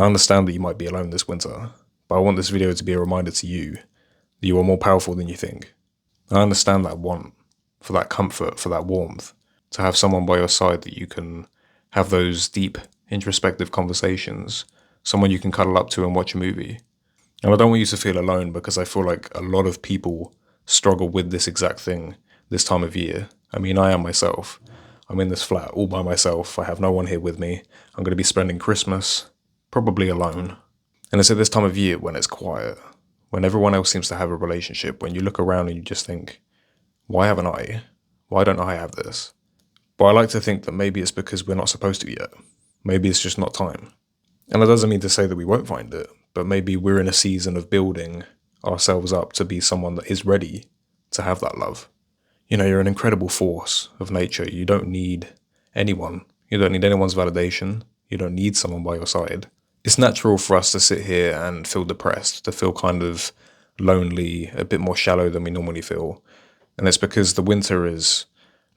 I understand that you might be alone this winter, but I want this video to be a reminder to you that you are more powerful than you think. I understand that want for that comfort, for that warmth, to have someone by your side that you can have those deep, introspective conversations, someone you can cuddle up to and watch a movie. And I don't want you to feel alone because I feel like a lot of people struggle with this exact thing this time of year. I mean, I am myself. I'm in this flat all by myself. I have no one here with me. I'm going to be spending Christmas probably alone. And it's at this time of year when it's quiet, when everyone else seems to have a relationship, when you look around and you just think, why haven't I? Why don't I have this? But I like to think that maybe it's because we're not supposed to yet. Maybe it's just not time. And that doesn't mean to say that we won't find it, but maybe we're in a season of building ourselves up to be someone that is ready to have that love. You know, you're an incredible force of nature. You don't need anyone. You don't need anyone's validation. You don't need someone by your side. It's natural for us to sit here and feel depressed, to feel kind of lonely, a bit more shallow than we normally feel. And it's because the winter is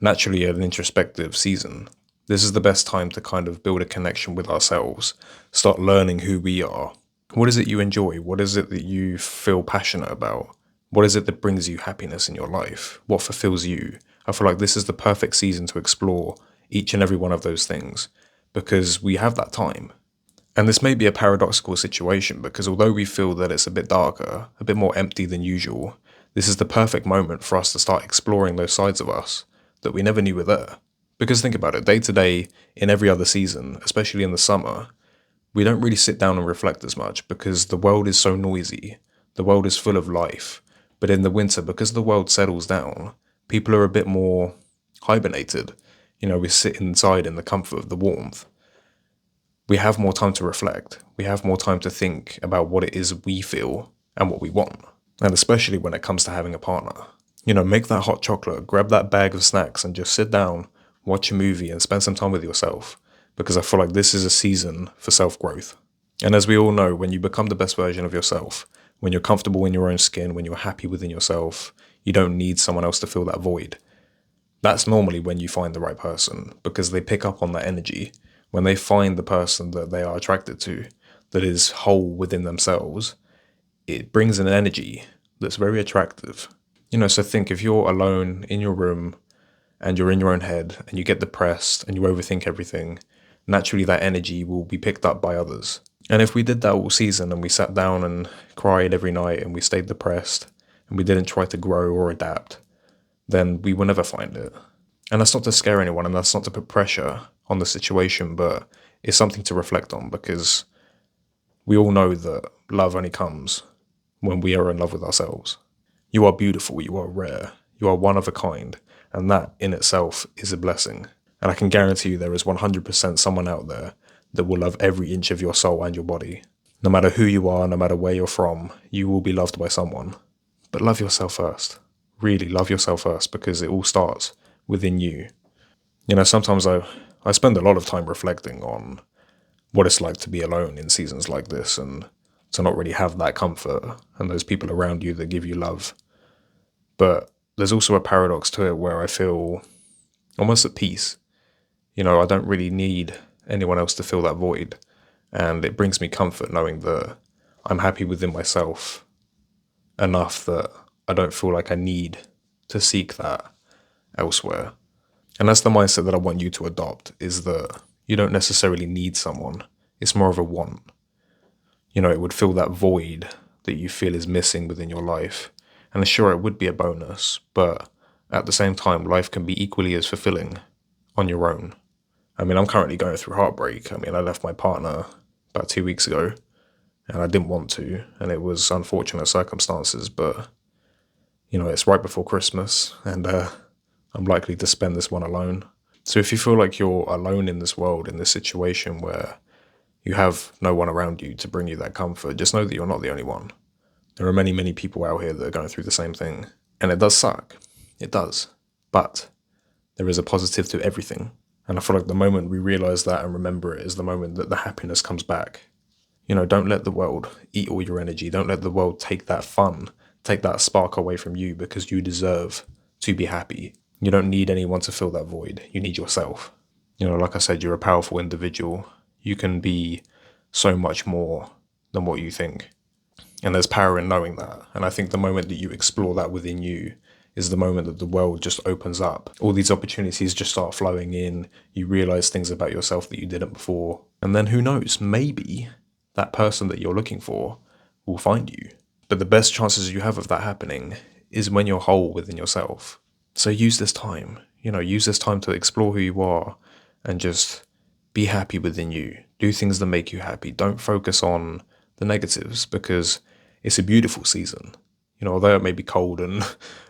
naturally an introspective season. This is the best time to kind of build a connection with ourselves, start learning who we are. What is it you enjoy? What is it that you feel passionate about? What is it that brings you happiness in your life? What fulfills you? I feel like this is the perfect season to explore each and every one of those things because we have that time. And this may be a paradoxical situation because although we feel that it's a bit darker, a bit more empty than usual, this is the perfect moment for us to start exploring those sides of us that we never knew were there. Because think about it, day to day, in every other season, especially in the summer, we don't really sit down and reflect as much because the world is so noisy, the world is full of life. But in the winter, because the world settles down, people are a bit more hibernated. You know, we sit inside in the comfort of the warmth. We have more time to reflect. We have more time to think about what it is we feel and what we want. And especially when it comes to having a partner. You know, make that hot chocolate, grab that bag of snacks and just sit down, watch a movie and spend some time with yourself. Because I feel like this is a season for self-growth. And as we all know, when you become the best version of yourself, when you're comfortable in your own skin, when you're happy within yourself, you don't need someone else to fill that void. That's normally when you find the right person because they pick up on that energy. When they find the person that they are attracted to, that is whole within themselves, it brings an energy that's very attractive. You know, so think if you're alone in your room and you're in your own head and you get depressed and you overthink everything, naturally that energy will be picked up by others. And if we did that all season and we sat down and cried every night and we stayed depressed and we didn't try to grow or adapt, then we will never find it. And that's not to scare anyone and that's not to put pressure on the situation, but it's something to reflect on because we all know that love only comes when we are in love with ourselves. You are beautiful, you are rare, you are one of a kind, and that in itself is a blessing. And I can guarantee you there is 100% someone out there that will love every inch of your soul and your body. No matter who you are, no matter where you're from, you will be loved by someone. But love yourself first. Really love yourself first because it all starts within you. You know, sometimes I spend a lot of time reflecting on what it's like to be alone in seasons like this and to not really have that comfort and those people around you that give you love. But there's also a paradox to it where I feel almost at peace. You know, I don't really need anyone else to fill that void. And it brings me comfort knowing that I'm happy within myself enough that I don't feel like I need to seek that elsewhere. And that's the mindset that I want you to adopt, is that you don't necessarily need someone. It's more of a want. You know, it would fill that void that you feel is missing within your life. And sure, it would be a bonus, but at the same time, life can be equally as fulfilling on your own. I mean, I'm currently going through heartbreak. I mean, I left my partner about 2 weeks ago and I didn't want to, and it was unfortunate circumstances, but you know, it's right before Christmas and I'm likely to spend this one alone. So if you feel like you're alone in this world, in this situation where you have no one around you to bring you that comfort, just know that you're not the only one. There are many, many people out here that are going through the same thing. And it does suck. It does. But there is a positive to everything. And I feel like the moment we realize that and remember it is the moment that the happiness comes back. You know, don't let the world eat all your energy. Don't let the world take that fun, take that spark away from you because you deserve to be happy. You don't need anyone to fill that void. You need yourself. You know, like I said, you're a powerful individual. You can be so much more than what you think. And there's power in knowing that. And I think the moment that you explore that within you is the moment that the world just opens up. All these opportunities just start flowing in. You realize things about yourself that you didn't before. And then who knows, maybe that person that you're looking for will find you. But the best chances you have of that happening is when you're whole within yourself. So use this time, use this time to explore who you are and just be happy within you. Do things that make you happy. Don't focus on the negatives, because it's a beautiful season. Although it may be cold and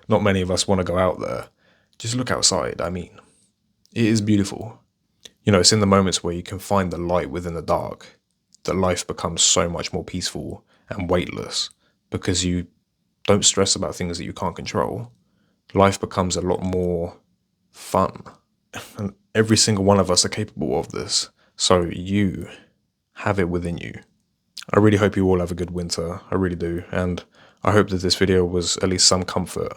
not many of us want to go out there, just look outside. I mean, it is beautiful. It's in the moments where you can find the light within the dark that life becomes so much more peaceful and weightless, because you don't stress about things that you can't control. Life becomes a lot more fun. And every single one of us are capable of this. So you have it within you. I really hope you all have a good winter. I really do. And I hope that this video was at least some comfort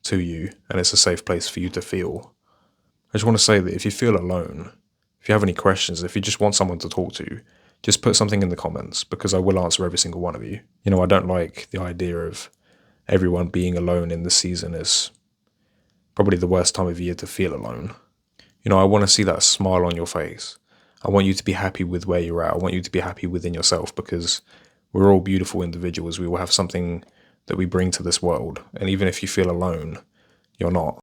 to you, and it's a safe place for you to feel. I just want to say that if you feel alone, if you have any questions, if you just want someone to talk to, just put something in the comments, because I will answer every single one of you. I don't like the idea of everyone being alone in this season. Is probably the worst time of year to feel alone. I want to see that smile on your face. I want you to be happy with where you're at. I want you to be happy within yourself, because we're all beautiful individuals. We all have something that we bring to this world. And even if you feel alone, you're not.